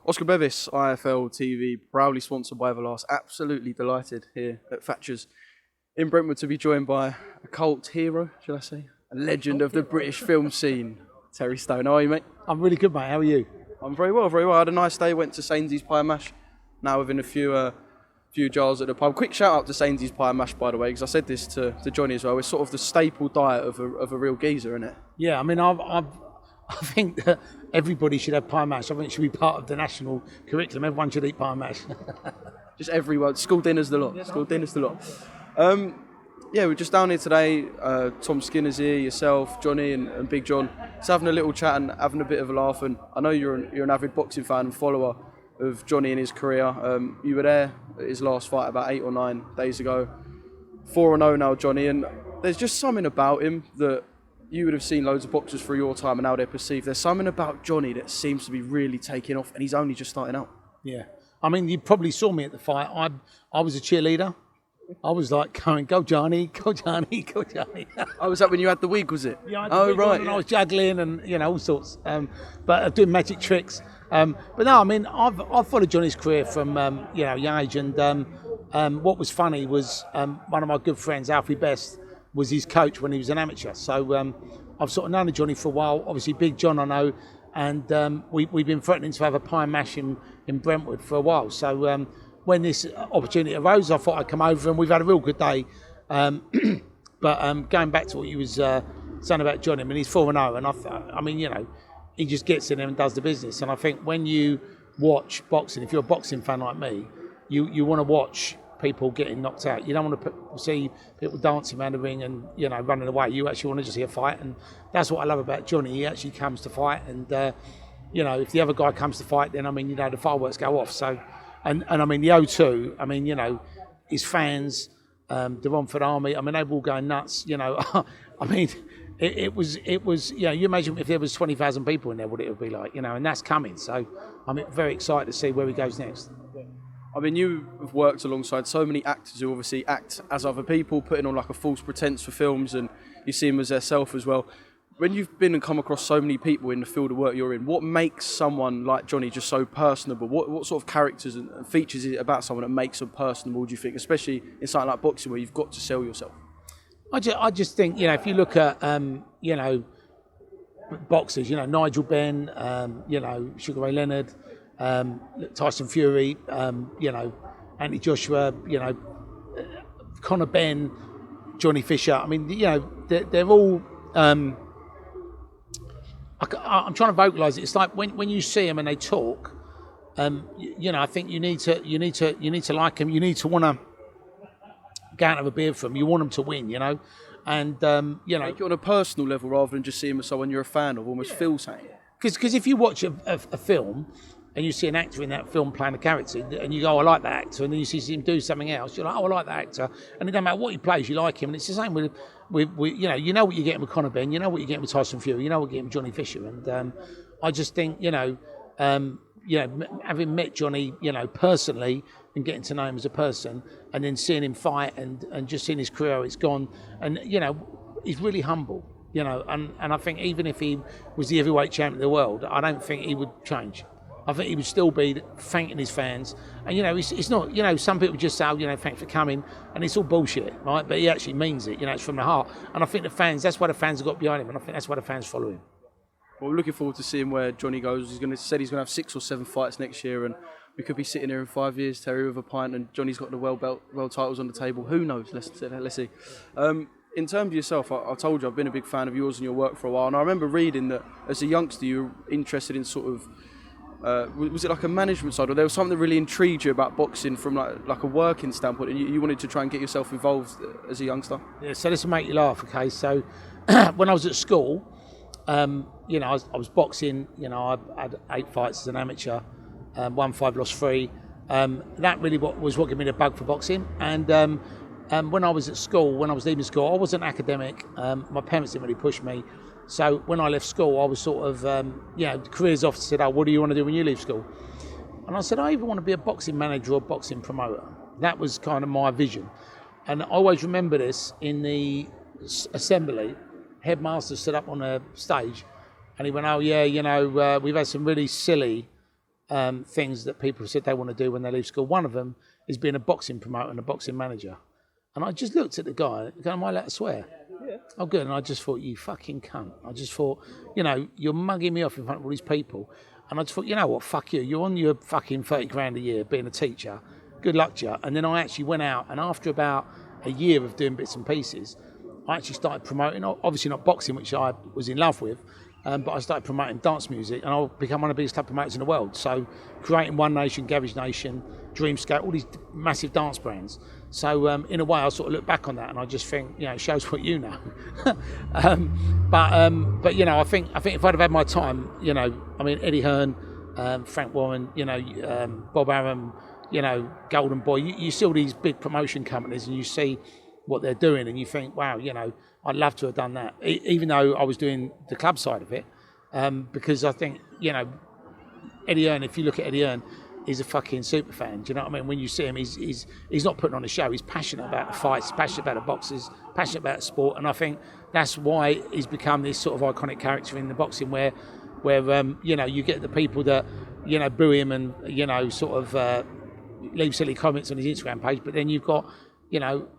Oscar BEVIS, IFL TV, proudly sponsored by Everlast. Absolutely delighted here at Thatcher's in Brentwood to be joined by a cult hero, shall I say? A legend of the British film scene, Terry Stone. How are you, mate? I'm really good, mate. How are you? I'm very well, very well. I had a nice day, went to Sainsbury's Pie and Mash. Now within a few jars at the pub. Quick shout out to Sainsbury's Pie and Mash, by the way, because I said this to Johnny as well. It's sort of the staple diet of a real geezer, isn't it? Yeah, I mean, I think that everybody should have pie and mash. I think it should be part of the national curriculum. Everyone should eat pie and mash. Just everyone. School dinner's the lot. School dinner's the lot. Yeah, we're just down here today. Tom Skinner's here, yourself, Johnny and Big John. Just having a little chat and having a bit of a laugh. And I know you're an avid boxing fan and follower of Johnny and his career. You were there at his last fight about 8 or 9 days ago. 4-0 now, Johnny. And there's just something about him that you would have seen loads of boxers through your time and now they're perceived. There's something about Johnny that seems to be really taking off and he's only just starting out. Yeah. I mean, you probably saw me at the fight. I was a cheerleader. I was like going, go Johnny, go Johnny, go Johnny. Oh, was that when you had the wig, was it? Yeah, I had the wig on and I was juggling and, you know, all sorts. But doing magic tricks. But no, I mean, I've followed Johnny's career from, young age. And what was funny was one of my good friends, Alfie Best, was his coach when he was an amateur. So I've sort of known Johnny for a while. Obviously, Big John I know, and we've been threatening to have a pie and mash in Brentwood for a while. So when this opportunity arose, I thought I'd come over, and we've had a real good day. But going back to what you was saying about Johnny, I mean, he's 4-0, and I mean, you know, he just gets in there and does the business. And I think when you watch boxing, if you're a boxing fan like me, you want to watch people getting knocked out. You don't want to see people dancing around the ring and, you know, running away. You actually want to just see a fight, and that's what I love about Johnny. He actually comes to fight, and if the other guy comes to fight, then I mean, you know, the fireworks go off. So, and I mean, the O2. I mean, you know, his fans, the Romford Army. I mean, they were all going nuts. You know, I mean, it was. You know, you imagine if there was 20,000 people in there, what it would be like. You know, and that's coming. So, I'm very excited to see where he goes next. I mean, you have worked alongside so many actors who obviously act as other people, putting on like a false pretense for films, and you see them as their self as well. When you've been and come across so many people in the field of work you're in, what makes someone like Johnny just so personable? What sort of characters and features is it about someone that makes them personable, do you think, especially in something like boxing where you've got to sell yourself? I just think, you know, if you look at, boxers, you know, Nigel Benn, Sugar Ray Leonard, Tyson Fury, Anthony Joshua, Conor Benn, Johnny Fisher. I mean, you know, they're all. I'm trying to vocalise it. It's like when you see them and they talk. I think you need to like them. You need to want to go out and have a beer for them. You want them to win, you know, and Make it on a personal level rather than just seeing them as someone you're a fan of, almost feel something. Because if you watch a film and you see an actor in that film playing a character, and you go, oh, I like that actor, and then you see him do something else, you're like, oh, I like that actor, and it doesn't matter what he plays, you like him, and it's the same with you know what you're getting with Conor Benn, you know what you're getting with Tyson Fury, you know what you're getting with Johnny Fisher, and I just think, having met Johnny, you know, personally, and getting to know him as a person, and then seeing him fight, and just seeing his career, it's gone, and, you know, he's really humble, you know, and I think even if he was the heavyweight champion of the world, I don't think he would change. I think he would still be thanking his fans. And, you know, it's not, you know, some people just say, oh, you know, thanks for coming. And it's all bullshit, right? But he actually means it, you know, it's from the heart. And I think the fans, that's why the fans have got behind him. And I think that's why the fans follow him. Well, we're looking forward to seeing where Johnny goes. He's going to have 6 or 7 fights next year. And we could be sitting here in 5 years, Terry, with a pint. And Johnny's got the world titles on the table. Who knows? Let's see. In terms of yourself, I told you I've been a big fan of yours and your work for a while. And I remember reading that as a youngster, you were interested in sort of, was it like a management side, or there was something that really intrigued you about boxing from like a working standpoint, and you wanted to try and get yourself involved as a youngster? Yeah, so this will make you laugh, okay? So when I was at school, I was boxing, you know, I had 8 fights as an amateur, won 5, lost 3. That really was what gave me the bug for boxing. And when I was at school, when I was leaving school, I wasn't academic. My parents didn't really push me. So when I left school, I was sort of, the careers officer said, oh, what do you want to do when you leave school? And I said, I either want to be a boxing manager or a boxing promoter. That was kind of my vision. And I always remember this in the assembly. Headmaster stood up on a stage and he went, oh, yeah, you know, we've had some really silly things that people said they want to do when they leave school. One of them is being a boxing promoter and a boxing manager. And I just looked at the guy, am I allowed to swear? Yeah. Oh, good. And I just thought, you fucking cunt. I just thought, you're mugging me off in front of all these people. And I just thought, you know what, fuck you. You're on your fucking 30 grand a year being a teacher. Good luck to you. And then I actually went out, and after about a year of doing bits and pieces, I actually started promoting, obviously not boxing, which I was in love with, but I started promoting dance music, and I've become one of the biggest club promoters in the world. So creating One Nation, Garage Nation, Dreamscape, all these massive dance brands. So in a way, I sort of look back on that, and I just think, it shows what you know. But I think if I'd have had my time, Eddie Hearn, Frank Warren, Bob Arum, Golden Boy, you see all these big promotion companies, and you see what they're doing, and you think, wow, I'd love to have done that, even though I was doing the club side of it, because I think, Eddie Hearn, if you look at Eddie Hearn, he's a fucking super fan. Do you know what I mean? When you see him, he's not putting on a show. He's passionate about the fights, passionate about the boxers, passionate about the sport, and I think that's why he's become this sort of iconic character in the boxing, where you get the people that boo him and leave silly comments on his Instagram page, but then you've got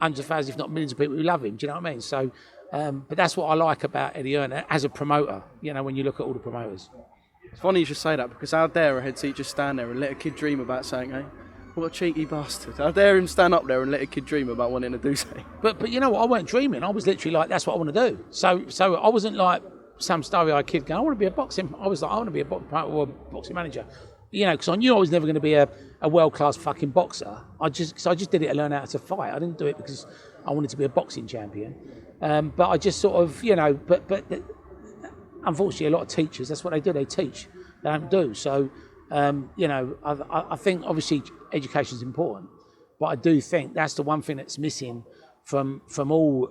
hundreds of thousands, if not millions of people who love him. Do you know what I mean? So, but that's what I like about Eddie Hearn as a promoter. When you look at all the promoters. It's funny you should say that, because how dare a head teacher stand there and let a kid dream about something, eh? What a cheeky bastard. How dare him stand up there and let a kid dream about wanting to do something. But you know what? I weren't dreaming. I was literally like, that's what I want to do. So I wasn't like some starry-eyed kid going, I want to be a boxing. I was like, I want to be a boxing manager. Because I knew I was never going to be a world-class fucking boxer. I just did it to learn how to fight. I didn't do it because I wanted to be a boxing champion. But I just sort of, but unfortunately, a lot of teachers, that's what they do. They teach. They don't do. So, I think obviously education is important, but I do think that's the one thing that's missing from all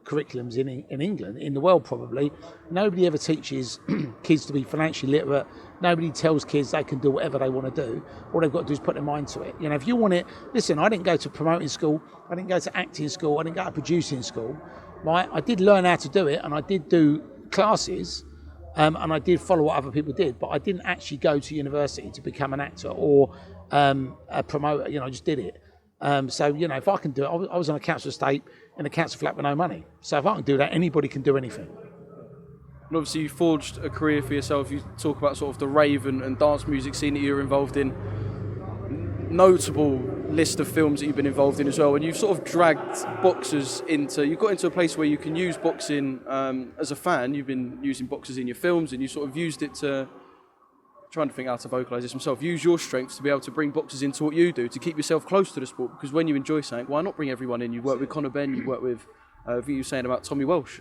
curriculums in England, in the world probably. Nobody ever teaches kids to be financially literate. Nobody tells kids they can do whatever they want to do. All they've got to do is put their mind to it. If you want it, listen, I didn't go to promoting school. I didn't go to acting school. I didn't go to producing school. Right? I did learn how to do it, and I did do classes, and I did follow what other people did, but I didn't actually go to university to become an actor or a promoter. I just did it. So, if I can do it, I was on a council estate in a council flat with no money. So if I can do that, anybody can do anything. And obviously you forged a career for yourself. You talk about sort of the rave and dance music scene that you're involved in. Notable list of films that you've been involved in as well. And you've sort of dragged boxers you got into a place where you can use boxing as a fan. You've been using boxers in your films, and you sort of used it to, trying to think how to vocalise this myself, use your strengths to be able to bring boxers into what you do, to keep yourself close to the sport, because when you enjoy something, why not bring everyone in? You work with Conor Benn, you work with, I think you were saying about Scott Welsh,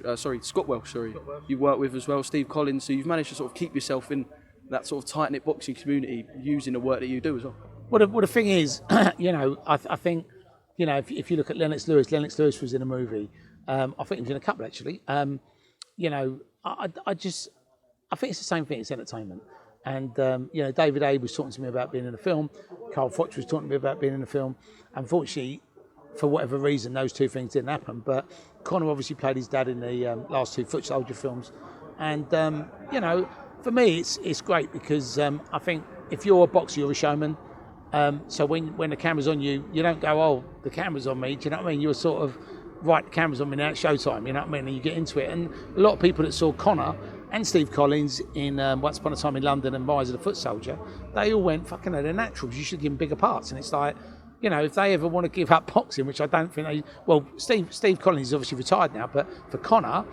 you work with as well, Steve Collins, so you've managed to sort of keep yourself in that sort of tight-knit boxing community using the work that you do as well. Well, the thing is, I think, if you look at Lennox Lewis was in a movie, I think he was in a couple actually, I think it's the same thing, it's entertainment. And, David A was talking to me about being in a film. Carl Foch was talking to me about being in a film. Unfortunately, for whatever reason, those two things didn't happen. But Conor obviously played his dad in the last two Foot Soldier films. And, for me, it's great because I think if you're a boxer, you're a showman. So when the camera's on you, you don't go, oh, the camera's on me. Do you know what I mean? You're sort of, right, the camera's on me now, it's showtime. You know what I mean? And you get into it. And a lot of people that saw Conor and Steve Collins in Once Upon a Time in London and Rise of the Foot Soldier, they all went, fucking hell, they're naturals, you should give them bigger parts. And it's like, if they ever want to give up boxing, which I don't think they... Well, Steve Collins is obviously retired now, but for Conor,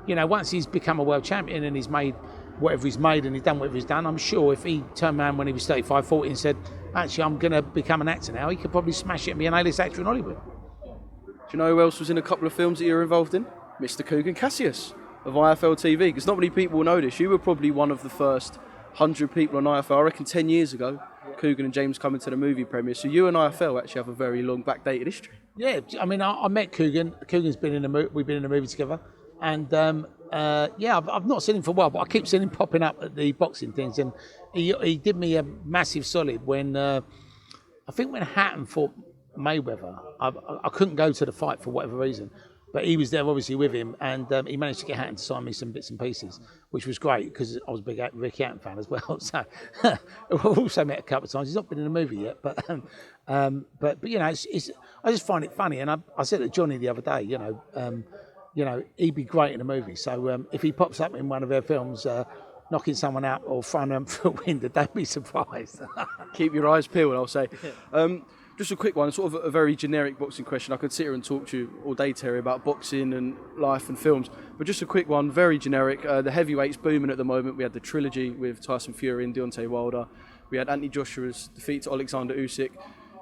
once he's become a world champion and he's made whatever he's made and he's done whatever he's done, I'm sure if he turned around when he was 35, 40 and said, actually, I'm going to become an actor now, he could probably smash it and be an A-list actor in Hollywood. Do you know who else was in a couple of films that you were involved in? Mr. Coogan Cassius of IFL TV, because not many people will know this. You were probably one of the first 100 people on IFL, I reckon 10 years ago, Coogan and James coming to the movie premiere. So you and IFL actually have a very long backdated history. Yeah, I mean, I met Coogan. Coogan's been in we've been in a movie together. And I've not seen him for a while, but I keep seeing him popping up at the boxing things. And he did me a massive solid when, I think when Hatton fought Mayweather, I couldn't go to the fight for whatever reason. But he was there obviously with him, and he managed to get Hatton to sign me some bits and pieces, which was great because I was a big Ricky Hatton fan as well. So I've also met a couple of times. He's not been in a movie yet, but you know, it's I just find it funny. And I said to Johnny the other day, you know, he'd be great in a movie. So if he pops up in one of their films, knocking someone out or throwing them through a window, don't be surprised. Keep your eyes peeled, I'll say. Just a quick one, sort of a very generic boxing question. I could sit here and talk to you all day, Terry, about boxing and life and films. But just a quick one, very generic. The heavyweights booming at the moment. We had the trilogy with Tyson Fury and Deontay Wilder. We had Anthony Joshua's defeat to Alexander Usyk.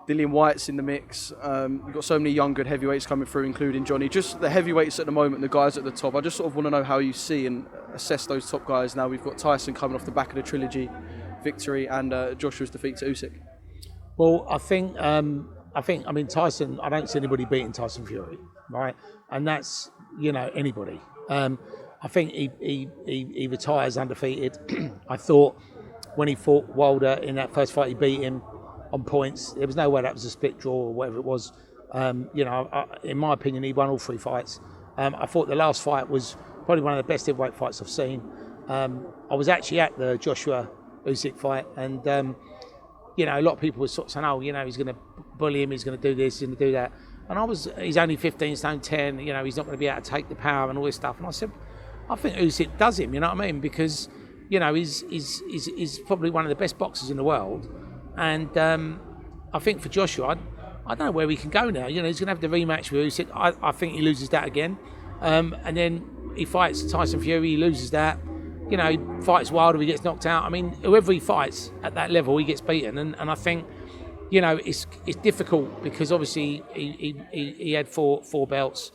Dillian Whyte's in the mix. We've got so many young, good heavyweights coming through, including Johnny. Just the heavyweights at the moment, the guys at the top. I just sort of want to know how you see and assess those top guys now. We've got Tyson coming off the back of the trilogy victory and Joshua's defeat to Usyk. Well, I mean, Tyson, I don't see anybody beating Tyson Fury, right? And that's, you know, anybody. I think he retires undefeated. I thought when he fought Wilder in that first fight, he beat him on points. There was no way that was a split draw or whatever it was. You know, in my opinion, he won all 3 fights. I thought the last fight was probably one of the best heavyweight fights I've seen. I was actually at the Joshua Usyk fight, and you know, a lot of people were sort of saying, oh, you know, he's going to bully him, he's going to do this, he's going to do that. And he's only 15 stone 10, you know, he's not going to be able to take the power and all this stuff. And I said, I think Usyk does him, you know what I mean? Because, you know, he's probably one of the best boxers in the world. And I think for Joshua, I don't know where he can go now. You know, he's going to have the rematch with Usyk. I think he loses that again. And then he fights Tyson Fury, he loses that. You know, he fights Wilder, he gets knocked out. I mean, whoever he fights at that level, he gets beaten. And I think, you know, it's difficult because obviously he had four belts.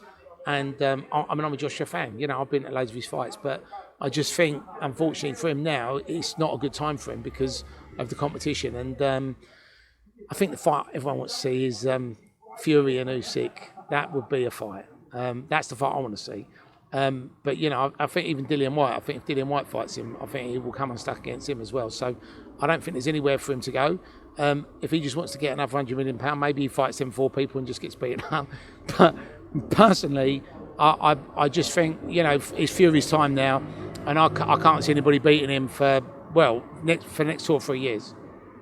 And I'm a Joshua fan. You know, I've been at loads of his fights. But I just think, unfortunately for him now, it's not a good time for him because of the competition. And I think the fight everyone wants to see is Fury and Usyk. That would be a fight. That's the fight I want to see. But, you know, I think even Dillian Whyte, I think if Dillian Whyte fights him, I think he will come unstuck against him as well. So I don't think there's anywhere for him to go. If he just wants to get another £100 million, maybe he fights them 4 people and just gets beaten up. But personally, I just think, you know, it's Fury's time now, and I can't see anybody beating him for the next 2 or 3 years.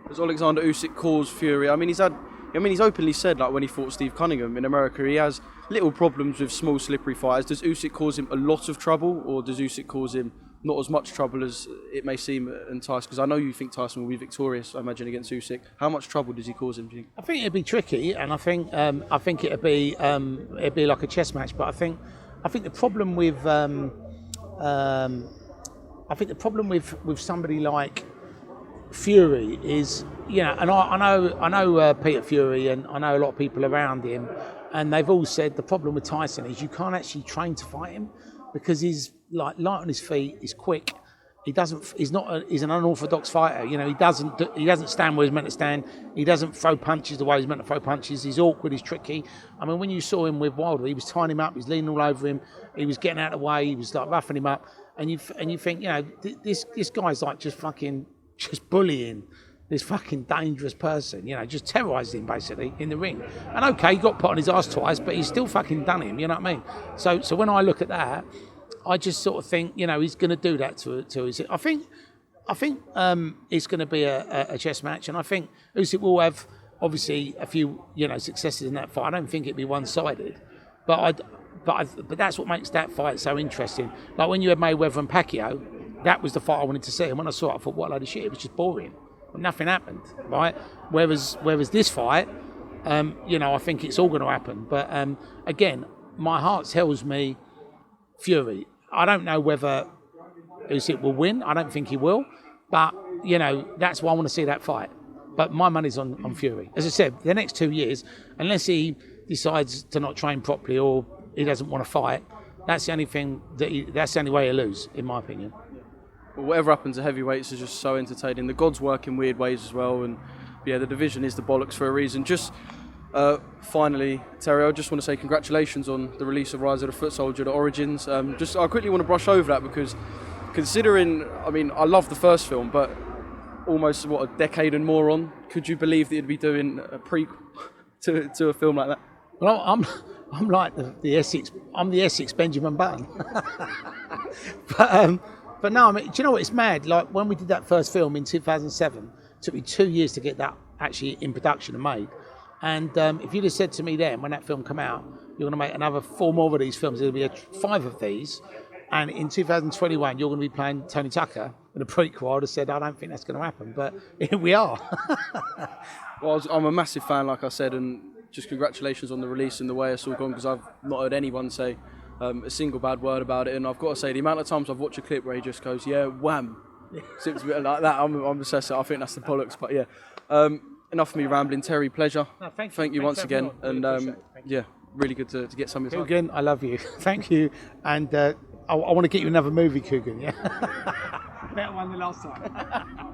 Does Alexander Usyk cause Fury? I mean, he's openly said, like when he fought Steve Cunningham in America, he has little problems with small, slippery fighters. Does Usyk cause him a lot of trouble, or does Usyk cause him not as much trouble as it may seem in Tyson? Because I know you think Tyson will be victorious, I imagine, against Usyk. How much trouble does he cause him, do you think? I think it'd be tricky, and I think it'd be like a chess match. But I think the problem with with somebody like Fury is, you know, and I know Peter Fury, and I know a lot of people around him, and they've all said the problem with Tyson is you can't actually train to fight him because he's like light on his feet, he's quick. He's an unorthodox fighter. You know, he doesn't stand where he's meant to stand. He doesn't throw punches the way he's meant to throw punches. He's awkward, he's tricky. I mean, when you saw him with Wilder, he was tying him up, he was leaning all over him, he was getting out of the way, he was like roughing him up, and you think, you know, this guy's like just bullying this fucking dangerous person, you know, just terrorised him basically in the ring. And okay, he got put on his ass twice, but he's still fucking done him, you know what I mean? So when I look at that, I just sort of think, you know, he's going to do that to his. I think it's going to be a chess match, and I think Usyk will have obviously a few, you know, successes in that fight. I don't think it'd be one-sided, but that's what makes that fight so interesting. Like when you had Mayweather and Pacquiao, that was the fight I wanted to see, and when I saw it, I thought, what a load of shit! It was just boring. Nothing happened, right? Whereas this fight, you know, I think it's all going to happen. But again, my heart tells me Fury. I don't know whether Usyk will win. I don't think he will. But, you know, that's why I want to see that fight. But my money's on Fury. As I said, the next 2 years, unless he decides to not train properly or he doesn't want to fight, that's the only thing that's the only way he'll lose, in my opinion. Well, whatever happens, the heavyweights are just so entertaining. The gods work in weird ways as well, and yeah, the division is the bollocks for a reason. Just finally, Terry, I just want to say congratulations on the release of Rise of the Foot Soldier, the Origins. I quickly want to brush over that because considering, I mean, I love the first film, but almost, a decade and more on, could you believe that you'd be doing a prequel to a film like that? Well, I'm like the Essex. I'm the Essex Benjamin Button. But no, I mean, do you know what? It's mad. Like when we did that first film in 2007, it took me 2 years to get that actually in production and made. And if you'd have said to me then, when that film came out, you're going to make another 4 more of these films, there'll be 5 of these, and in 2021 you're going to be playing Tony Tucker in a prequel, I'd have said, I don't think that's going to happen, but here we are. Well, I'm a massive fan, like I said, and just congratulations on the release and the way it's all gone, because I've not heard anyone say a single bad word about it, and I've got to say, the amount of times I've watched a clip where he just goes, yeah, wham, seems a bit like that, I'm obsessed. I think that's the bollocks, but yeah. Enough of me rambling. Terry, pleasure. No, thank you. Thank you once again, Really and yeah, really good to get some of your time. Coogan, I love you. Thank you. And I want to get you another movie, Coogan, yeah? Better one than last time.